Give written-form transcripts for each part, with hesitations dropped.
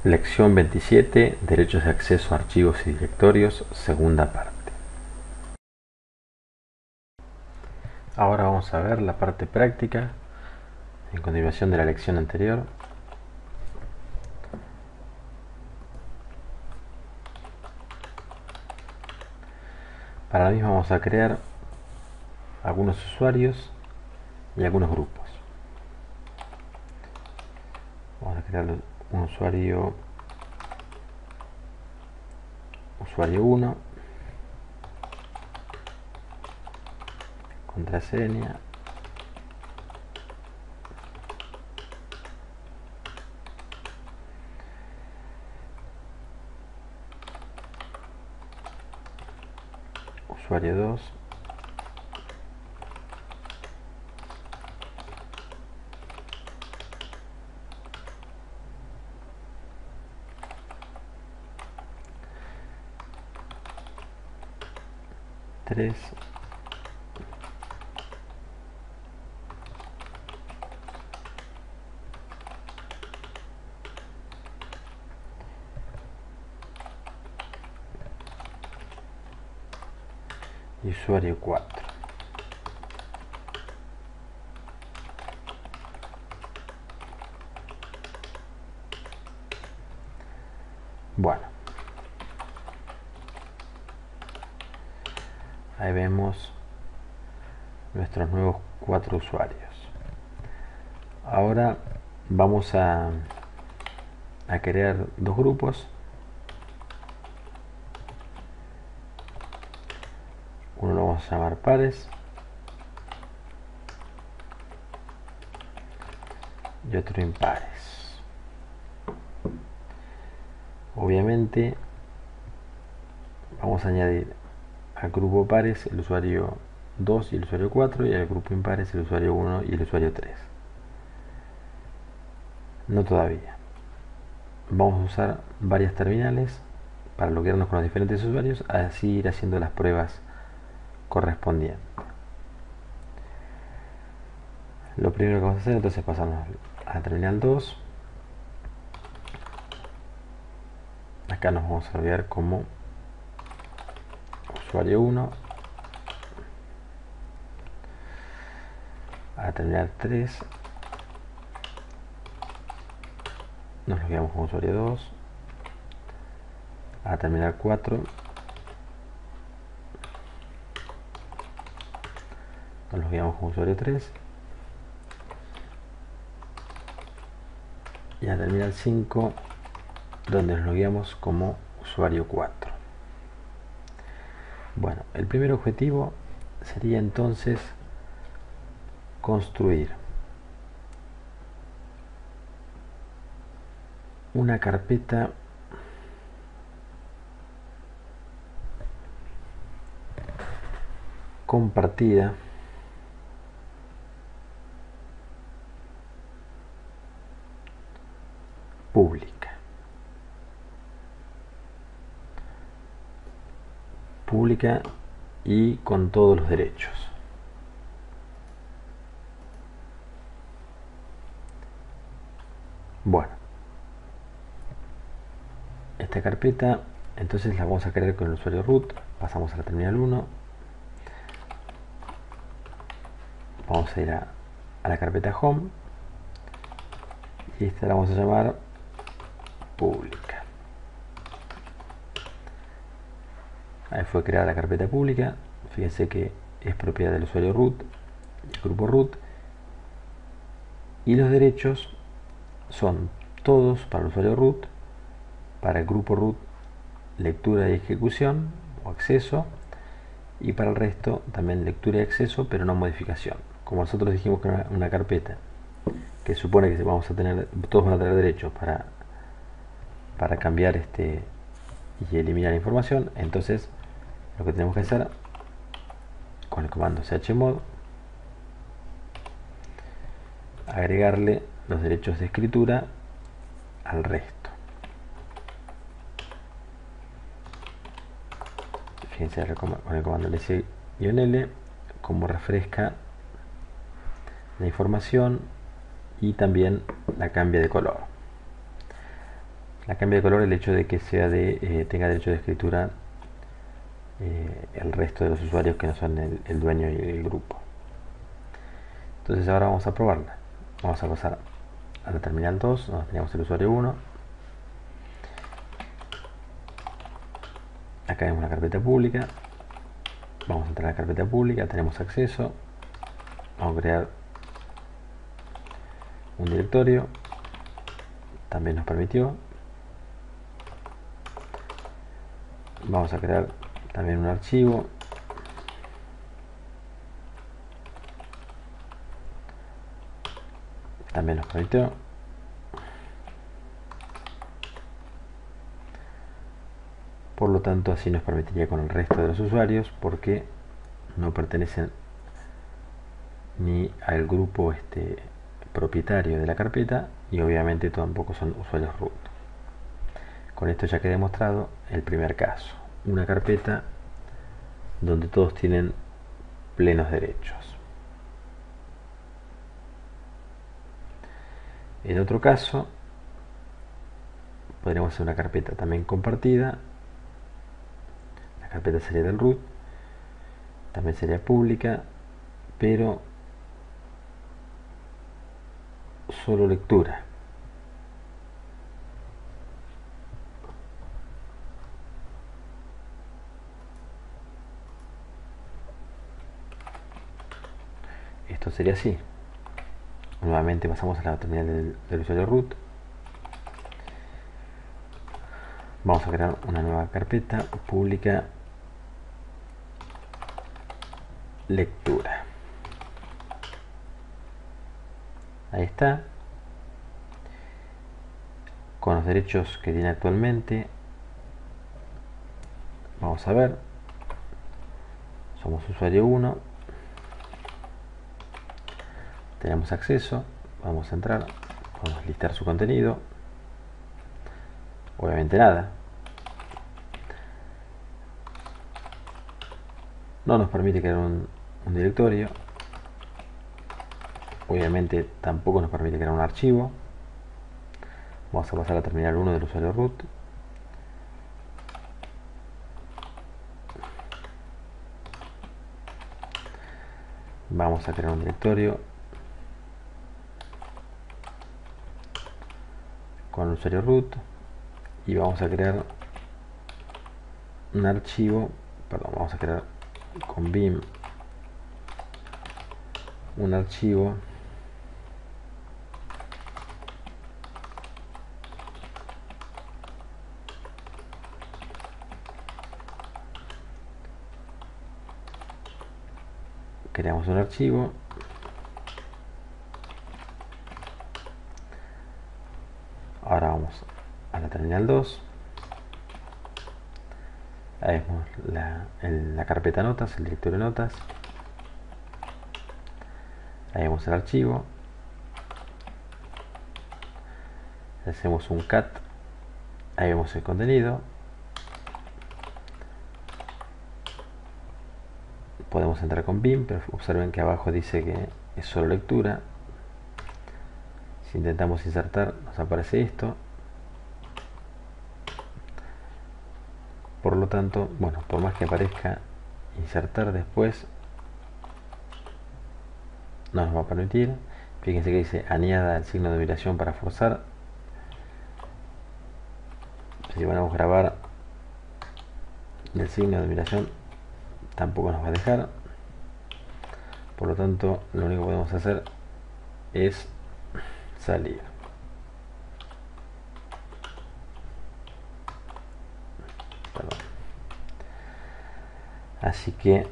Lección 27, Derechos de acceso a archivos y directorios, segunda parte. Ahora vamos a ver la parte práctica, en continuación de la lección anterior. Para la misma vamos a crear algunos usuarios y algunos grupos. Vamos a crear un usuario 1, contraseña, usuario 2, tres, y usuario 4. Bueno, ahí vemos nuestros nuevos 4 usuarios. Ahora vamos a crear 2 grupos. Uno lo vamos a llamar pares y otro impares. Obviamente vamos a añadir al grupo pares el usuario 2 y el usuario 4 y al grupo impares el usuario 1 y el usuario 3. No todavía. Vamos a usar varias terminales para loguearnos con los diferentes usuarios, así ir haciendo las pruebas correspondientes. Lo primero que vamos a hacer, entonces, pasamos a la terminal 2. Acá nos vamos a loguear como usuario 1. A la terminal 3 nos logueamos como usuario 2. A la terminal 4 nos logueamos como usuario 3. Y a la terminal 5, donde nos logueamos como usuario 4. Bueno, el primer objetivo sería entonces construir una carpeta compartida pública y con todos los derechos. Bueno, esta carpeta entonces la vamos a crear con el usuario root. Pasamos a la terminal 1, vamos a ir a la carpeta home y esta la vamos a llamar pública. Ahí fue creada la carpeta pública. Fíjense que es propiedad del usuario root, del grupo root, y los derechos son todos para el usuario root, para el grupo root lectura y ejecución o acceso, y para el resto también lectura y acceso, pero no modificación. Como nosotros dijimos que era una carpeta que supone que vamos a tener, todos van a tener derechos para cambiar y eliminar información, entonces lo que tenemos que hacer con el comando chmod, agregarle los derechos de escritura al resto. Fíjense con el comando ls-l como refresca la información y también la cambia de color. La cambia de color el hecho de que sea tenga derecho de escritura el resto de los usuarios que no son el dueño y el grupo. Entonces ahora vamos a probarla. Vamos a pasar a la terminal 2, donde teníamos el usuario 1. Acá vemos la carpeta pública. Vamos a entrar a la carpeta pública, tenemos acceso. Vamos a crear un directorio. También nos permitió. Vamos a crear también un archivo. También nos permitió. Por lo tanto, así nos permitiría con el resto de los usuarios, porque no pertenecen ni al grupo propietario de la carpeta, y obviamente tampoco son usuarios root. Con esto ya queda demostrado el primer caso, una carpeta donde todos tienen plenos derechos. En otro caso, podríamos hacer una carpeta también compartida. La carpeta sería del root, también sería pública, pero solo lectura. Esto sería así. Nuevamente pasamos a la terminal del usuario root. Vamos a crear una nueva carpeta pública lectura. Ahí está. Con los derechos que tiene actualmente. Vamos a ver. Somos usuario 1. Tenemos acceso. Vamos a entrar. Vamos a listar su contenido. Obviamente nada. No nos permite crear un directorio. Obviamente tampoco nos permite crear un archivo. Vamos a pasar a terminal 1 del usuario root. Vamos a crear un directorio con el usuario root y vamos a crear un archivo, vamos a crear con Vim un archivo creamos un archivo. Ahora vamos a la terminal 2. Ahí vemos la carpeta notas, el directorio notas. Ahí vemos el archivo. Hacemos un cat. Ahí vemos el contenido. Podemos entrar con Vim, pero observen que abajo dice que es solo lectura. Si intentamos insertar, nos aparece esto. Por lo tanto, bueno, por más que aparezca insertar después, no nos va a permitir. Fíjense que dice añada el signo de vibración para forzar. Si van a grabar el signo de vibración, tampoco nos va a dejar. Por lo tanto, lo único que podemos hacer es salir. Perdón. Así que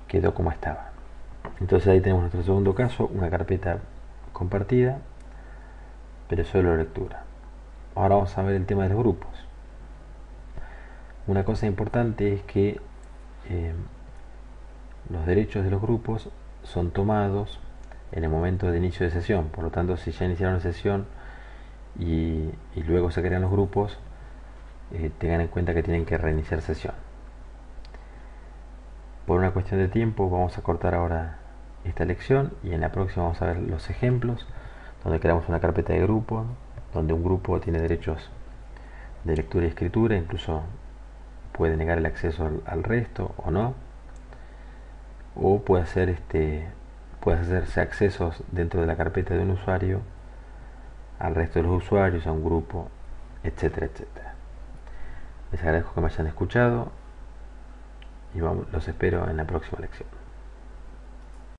quedó como estaba. Entonces ahí tenemos nuestro segundo caso, una carpeta compartida, pero solo lectura. Ahora vamos a ver el tema de los grupos. Una cosa importante es que los derechos de los grupos son tomados en el momento de inicio de sesión. Por lo tanto, si ya iniciaron la sesión y luego se crean los grupos, tengan en cuenta que tienen que reiniciar sesión. Por una cuestión de tiempo vamos a cortar ahora esta lección y en la próxima vamos a ver los ejemplos donde creamos una carpeta de grupo, donde un grupo tiene derechos de lectura y escritura, incluso puede negar el acceso al resto o no, o puede hacerse accesos dentro de la carpeta de un usuario al resto de los usuarios, a un grupo, etcétera, etcétera. Les agradezco que me hayan escuchado y los espero en la próxima lección.